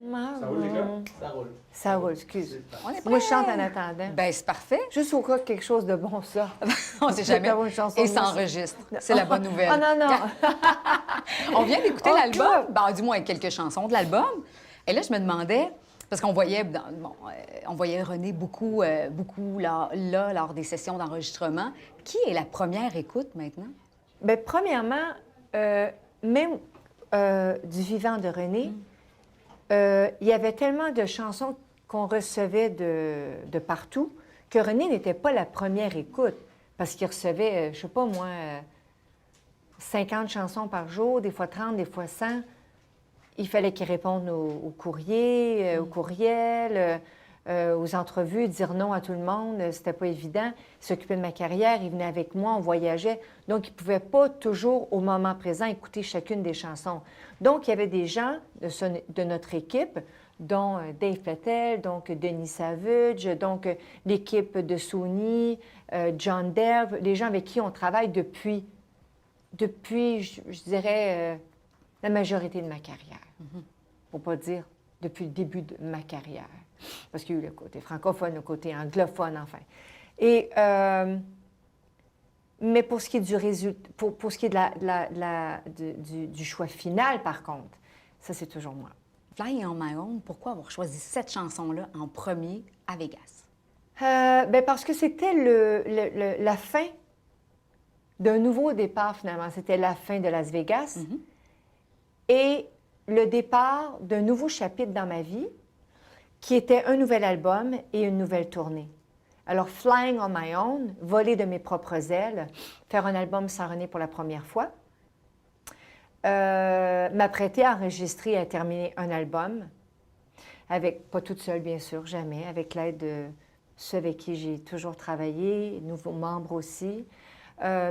Ça roule, les gars? Ça roule. Ça roule, excuse. On est Moi, je chante prêts. en attendant. Ben, c'est parfait. Juste au cas que quelque chose de bon sort. On ne sait jamais. D'avoir une chanson Et de moi. ça enregistre. C'est la bonne nouvelle. Oh non, non! On vient d'écouter Oh, l'album, God! ben, du moins quelques chansons de l'album. Et là, je me demandais, parce qu'on voyait, on voyait René beaucoup là, lors des sessions d'enregistrement. Qui est la première écoute maintenant? Bien, premièrement, même du vivant de René, il y avait tellement de chansons qu'on recevait de partout que René n'était pas la première écoute parce qu'il recevait, je sais pas moi, 50 chansons par jour, des fois 30, des fois 100. Il fallait qu'il réponde aux courriers, aux courriels, aux entrevues, dire non à tout le monde. C'était pas évident. Il s'occupait de ma carrière, il venait avec moi, on voyageait. Donc, il ne pouvait pas toujours, au moment présent, écouter chacune des chansons. Donc, il y avait des gens de notre équipe, dont Dave Platel, donc Denis Savage, donc l'équipe de Sony, John Derv, les gens avec qui on travaille depuis je dirais, la majorité de ma carrière. Pour ne pas dire depuis le début de ma carrière. Parce qu'il y a eu le côté francophone, le côté anglophone, enfin. Et, mais pour ce qui est du résultat, pour ce qui est du choix final, par contre, ça, c'est toujours moi. Flying on My Own, pourquoi avoir choisi cette chanson-là en premier à Vegas? Bien, parce que c'était la fin d'un nouveau départ, finalement. C'était la fin de Las Vegas. Et le départ d'un nouveau chapitre dans ma vie, qui était un nouvel album et une nouvelle tournée. Alors, Flying on My Own, voler de mes propres ailes, faire un album sans René pour la première fois, m'apprêter à enregistrer et à terminer un album, avec, pas toute seule bien sûr, jamais, avec l'aide de ceux avec qui j'ai toujours travaillé, nouveaux membres aussi,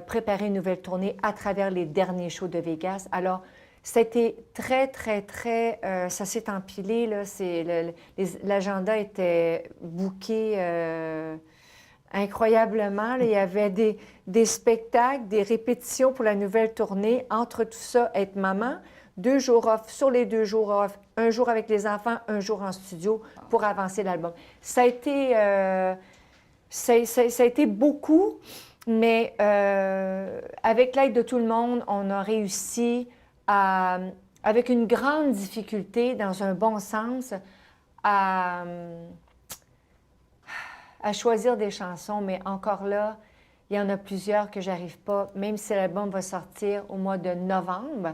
préparer une nouvelle tournée à travers les derniers shows de Vegas. Alors, c'était très, très, très... ça s'est empilé, là. L'agenda était booké incroyablement. Là. Il y avait des spectacles, des répétitions pour la nouvelle tournée. Entre tout ça, être maman, 2 jours off, sur les 2 jours off, un jour avec les enfants, un jour en studio pour avancer l'album. Ça a été beaucoup, mais avec l'aide de tout le monde, on a réussi avec une grande difficulté, dans un bon sens, à choisir des chansons. Mais encore là, il y en a plusieurs que j'arrive pas, même si l'album va sortir au mois de novembre.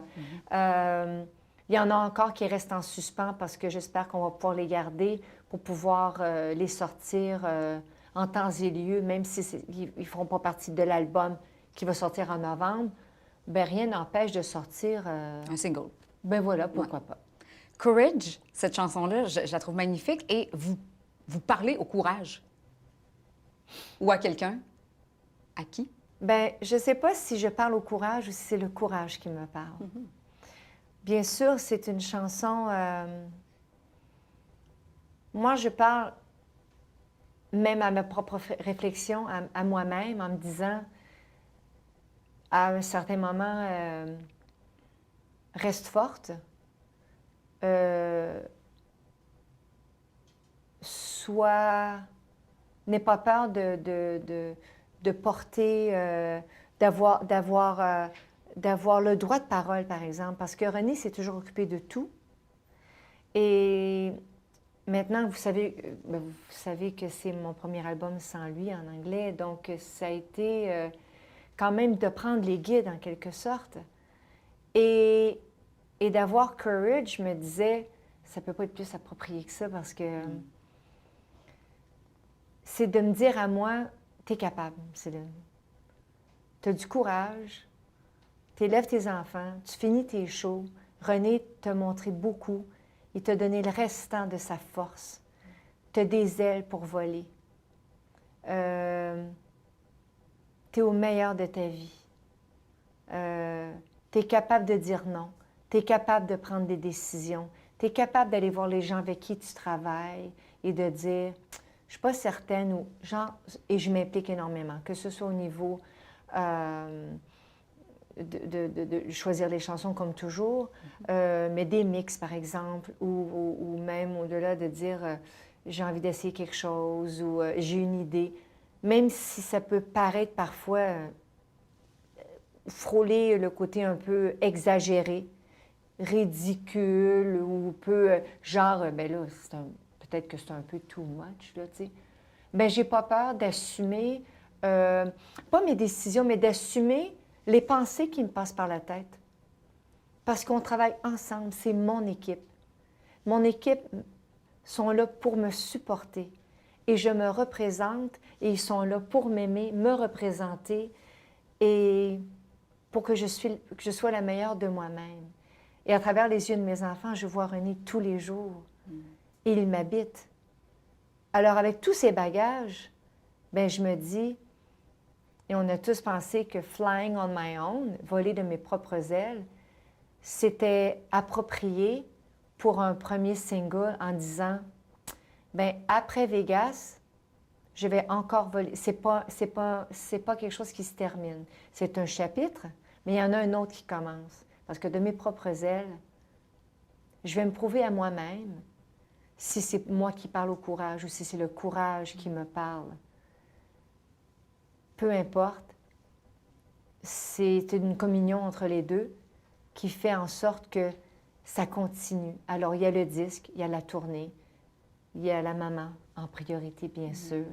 Il y en a encore qui restent en suspens parce que j'espère qu'on va pouvoir les garder pour pouvoir les sortir en temps et lieu, même s'ils ne feront pas partie de l'album qui va sortir en novembre. Bien, rien n'empêche de sortir... Un single. Ben voilà, pourquoi pas. Courage, cette chanson-là, je la trouve magnifique. Et vous parlez au courage. Ou à quelqu'un. À qui? Bien, je ne sais pas si je parle au courage ou si c'est le courage qui me parle. Bien sûr, c'est une chanson... Moi, je parle même à ma propre réflexion, à moi-même, en me disant... à un certain moment, reste forte. N'aie pas peur de porter, d'avoir le droit de parole, par exemple, parce que René s'est toujours occupé de tout. Et maintenant, vous savez que c'est mon premier album sans lui en anglais, donc ça a été... quand même de prendre les guides en quelque sorte. Et d'avoir Courage, je me disais, ça ne peut pas être plus approprié que ça parce que c'est de me dire à moi, tu es capable, Céline. Tu as du courage, tu élèves tes enfants, tu finis tes shows. René t'a montré beaucoup. Il t'a donné le restant de sa force. Tu as des ailes pour voler. Tu es au meilleur de ta vie. Tu es capable de dire non. Tu es capable de prendre des décisions. Tu es capable d'aller voir les gens avec qui tu travailles et de dire, je ne suis pas certaine, ou genre, et je m'implique énormément, que ce soit au niveau de choisir les chansons comme toujours, mais des mix, par exemple, ou même au-delà de dire j'ai envie d'essayer quelque chose ou j'ai une idée, même si ça peut paraître parfois frôler le côté un peu exagéré, ridicule ou peu genre, ben là, peut-être que c'est un peu too much, là, tu sais. Ben j'ai pas peur d'assumer, pas mes décisions, mais d'assumer les pensées qui me passent par la tête. Parce qu'on travaille ensemble, c'est mon équipe. Mon équipe sont là pour me supporter. Et je me représente, et ils sont là pour m'aimer, me représenter, et pour que je sois la meilleure de moi-même. Et à travers les yeux de mes enfants, je vois René tous les jours. Et il m'habite. Alors, avec tous ces bagages, ben je me dis, et on a tous pensé que Flying on my own, voler de mes propres ailes, c'était approprié pour un premier single en disant, ben après Vegas, je vais encore voler. C'est pas quelque chose qui se termine. C'est un chapitre, mais il y en a un autre qui commence. Parce que de mes propres ailes, je vais me prouver à moi-même si c'est moi qui parle au courage ou si c'est le courage qui me parle. Peu importe, c'est une communion entre les deux qui fait en sorte que ça continue. Alors, il y a le disque, il y a la tournée, il y a la maman en priorité, bien sûr.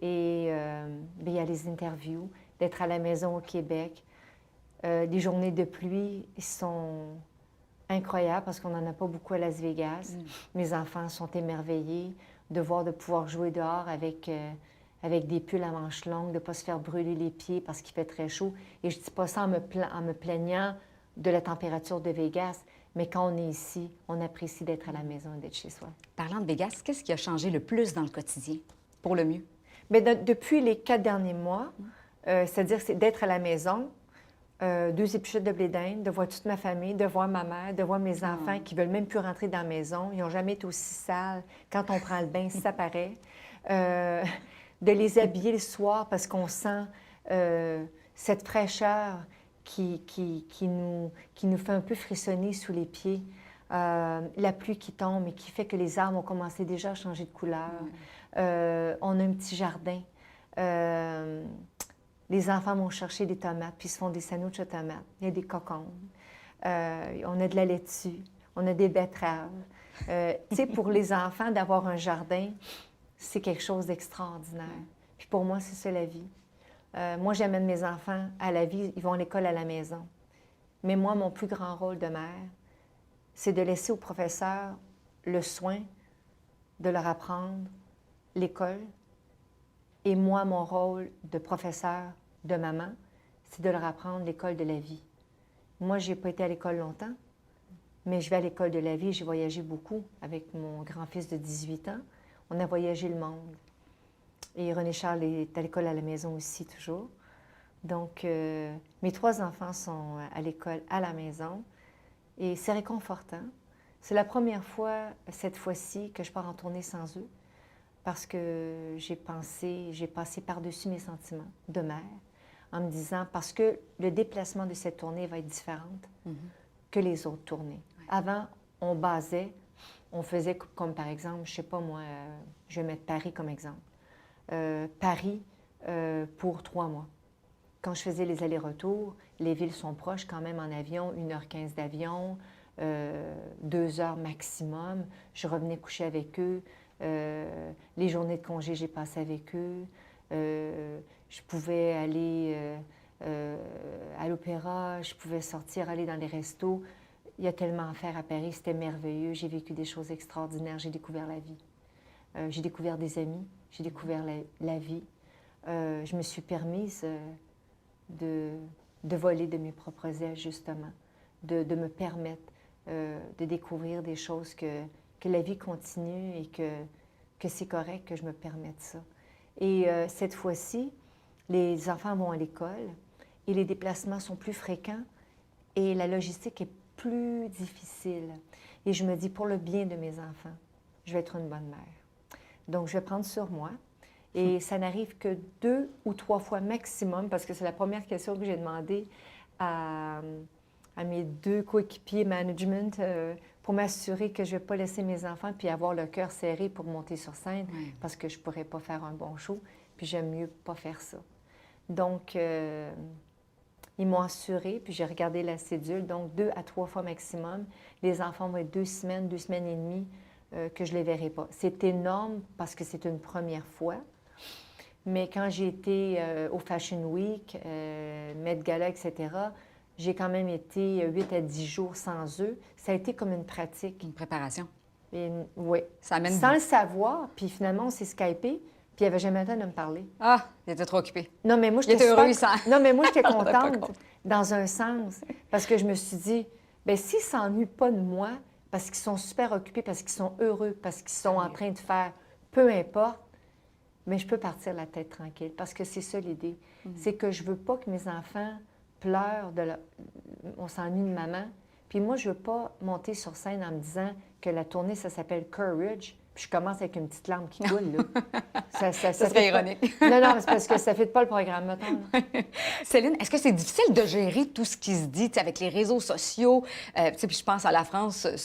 Et il y a les interviews, d'être à la maison au Québec. Les journées de pluie sont incroyables parce qu'on n'en a pas beaucoup à Las Vegas. Mes enfants sont émerveillés de pouvoir jouer dehors avec des pulls à manches longues, de ne pas se faire brûler les pieds parce qu'il fait très chaud. Et je ne dis pas ça en me plaignant de la température de Vegas, mais quand on est ici, on apprécie d'être à la maison et d'être chez soi. Parlant de Vegas, qu'est-ce qui a changé le plus dans le quotidien, pour le mieux? Bien, depuis les 4 derniers mois, c'est-à-dire d'être à la maison, 2 épluchettes de blé d'Inde, de voir toute ma famille, de voir ma mère, de voir mes enfants qui ne veulent même plus rentrer dans la maison. Ils n'ont jamais été aussi sales. Quand on prend le bain, ça paraît. De les habiller le soir parce qu'on sent cette fraîcheur qui nous fait un peu frissonner sous les pieds. La pluie qui tombe et qui fait que les arbres ont commencé déjà à changer de couleur. On a un petit jardin. Les enfants vont chercher des tomates, puis ils se font des sandwichs de tomates. Il y a des cocombes. On a de la laitue. On a des betteraves. Tu sais, pour les enfants, d'avoir un jardin, c'est quelque chose d'extraordinaire. Puis pour moi, c'est ça la vie. Moi, j'amène mes enfants à la vie. Ils vont à l'école à la maison. Mais moi, mon plus grand rôle de mère, c'est de laisser aux professeurs le soin de leur apprendre l'école. Et moi, mon rôle de professeur, de maman, c'est de leur apprendre l'école de la vie. Moi, je n'ai pas été à l'école longtemps, mais je vais à l'école de la vie. J'ai voyagé beaucoup avec mon grand-fils de 18 ans. On a voyagé le monde. Et René Charles est à l'école à la maison aussi, toujours. Donc, mes 3 enfants sont à l'école à la maison. Et c'est réconfortant. C'est la première fois, cette fois-ci, que je pars en tournée sans eux. Parce que j'ai passé par-dessus mes sentiments de mère, en me disant, parce que le déplacement de cette tournée va être différente que les autres tournées. Ouais. Avant, on faisait comme par exemple, je ne sais pas moi, je vais mettre Paris comme exemple. Paris pour 3 mois. Quand je faisais les allers-retours, les villes sont proches quand même en avion, 1h15 d'avion, 2 heures maximum. Je revenais coucher avec eux. Les journées de congé, j'ai passé avec eux. Je pouvais aller à l'opéra, je pouvais sortir, aller dans les restos. Il y a tellement à faire à Paris, c'était merveilleux. J'ai vécu des choses extraordinaires, j'ai découvert la vie. J'ai découvert des amis, j'ai découvert la vie. Je me suis permise de voler de mes propres ailes, justement, de me permettre de découvrir des choses que la vie continue et que c'est correct que je me permette ça. Et cette fois-ci, les enfants vont à l'école et les déplacements sont plus fréquents et la logistique est plus difficile. Et je me dis, pour le bien de mes enfants, je vais être une bonne mère. Donc, je vais prendre sur moi. Et ça n'arrive que 2 ou 3 fois maximum, parce que c'est la première question que j'ai demandée à mes 2 coéquipiers management pour m'assurer que je ne vais pas laisser mes enfants puis avoir le cœur serré pour monter sur scène Ouais. parce que je ne pourrais pas faire un bon show. Puis j'aime mieux pas faire ça. Donc, ils m'ont assuré, puis j'ai regardé la cédule. Donc, 2 à 3 fois maximum. Les enfants vont être 2 semaines et demie que je ne les verrai pas. C'est énorme parce que c'est une première fois. Mais quand j'ai été au Fashion Week, Met Gala, etc., j'ai quand même été 8 à 10 jours sans eux. Ça a été comme une pratique. Une préparation. Oui. Ça amène... Sans le savoir, puis finalement, on s'est Skypé, puis il n'y avait jamais le temps de me parler. Ah, il était trop occupé. Non, mais moi, Il était heureux, ça. Non, mais moi, j'étais On rendait pas contente compte. dans un sens, parce que je me suis dit, bien, s'ils ne s'ennuient pas de moi, parce qu'ils sont super occupés, parce qu'ils sont heureux, parce qu'ils sont en train de faire, peu importe, mais je peux partir la tête tranquille, parce que c'est ça l'idée. C'est que je veux pas que mes enfants pleurent on s'ennuie de maman. Puis moi, je veux pas monter sur scène en me disant que la tournée, ça s'appelle Courage, puis je commence avec une petite larme qui coule, là. Ça Ça fait serait pas- ironique. Non, non, c'est parce que ça ne fait pas le programme, mettons. là. Céline, est-ce que c'est difficile de gérer tout ce qui se dit, tu sais, avec les réseaux sociaux? Tu sais, puis je pense à la France, Mais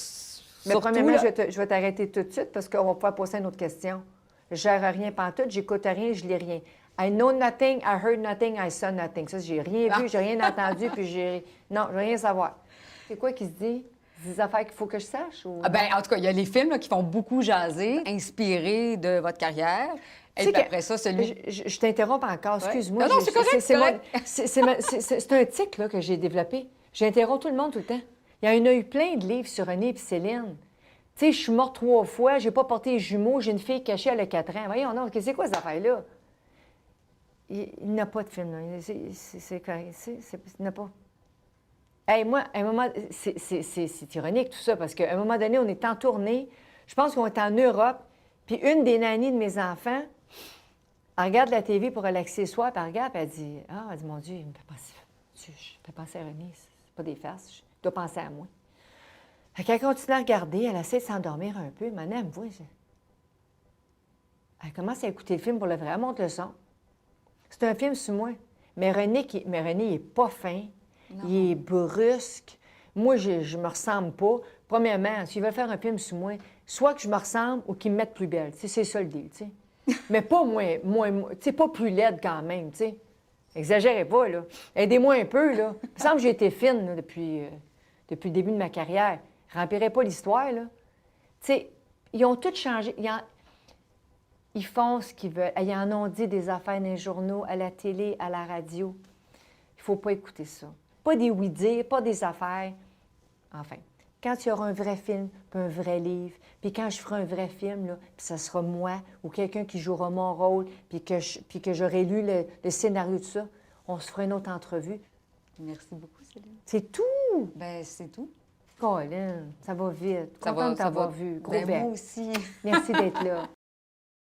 surtout, premièrement, là. je vais t'arrêter tout de suite parce qu'on va pouvoir poser une autre question. Je gère rien pantoute, j'écoute rien, je lis rien. I know nothing, I heard nothing, I saw nothing. Ça, j'ai rien Ah. vu, j'ai rien entendu, puis Non, je veux rien savoir. C'est quoi qui se dit? Des affaires qu'il faut que je sache? Ou... Ah ben, en tout cas, il y a les films là, qui font beaucoup jaser, inspirés de votre carrière. Tu Et sais puis que- après ça, celui... Je t'interromps encore, excuse-moi. Non, non, c'est correct, c'est correct. C'est un tic là, que j'ai développé. J'interromps tout le monde tout le temps. Il y en a eu plein de livres sur René et Céline. Tu sais, je suis morte 3 fois, j'ai pas porté les jumeaux, j'ai une fille cachée, elle a 4 ans. Voyons, non, c'est quoi ces affaires-là? Il n'a pas de film, là. C'est correct. Il n'a pas. Hey, moi, à un moment, c'est ironique tout ça, parce qu'à un moment donné, on est en tournée. Je pense qu'on est en Europe, puis une des nannies de mes enfants, elle regarde la TV pour relaxer le soir, puis elle regarde, puis elle dit, ah, elle dit, mon Dieu, il me fait penser, je fais penser à René, c'est pas des farces, je dois penser à moi. Fait qu'elle continue à regarder, elle essaie de s'endormir un peu, maintenant, elle me voit, elle commence à écouter le film pour le vrai, elle monte le son. C'est un film sur moi. Mais René, il n'est pas fin. Non. Il est brusque. Moi, je me ressemble pas. Premièrement, s'il veut faire un film sur moi, soit que je me ressemble ou qu'il me mette plus belle. Tu sais, c'est ça le deal, tu sais. Mais pas moins tu sais, pas plus laide quand même, tu sais. Exagérez pas, là. Aidez-moi un peu, là. Il me semble que j'ai été fine là, depuis le début de ma carrière. Remplirez pas l'histoire, là. Tu sais, ils ont tous changé. Ils font ce qu'ils veulent. Ils en ont dit des affaires dans les journaux, à la télé, à la radio. Il ne faut pas écouter ça. Pas des oui-dire, pas des affaires. Enfin, quand il y aura un vrai film, puis un vrai livre, puis quand je ferai un vrai film, là, puis ça sera moi ou quelqu'un qui jouera mon rôle, puis que j'aurai lu le scénario de ça, on se fera une autre entrevue. Merci beaucoup, Céline. C'est tout! Ben, c'est tout. Colin, ça va vite. Ça Contente de va, t'avoir vu. Gros Ben, bec. moi aussi. Merci d'être là.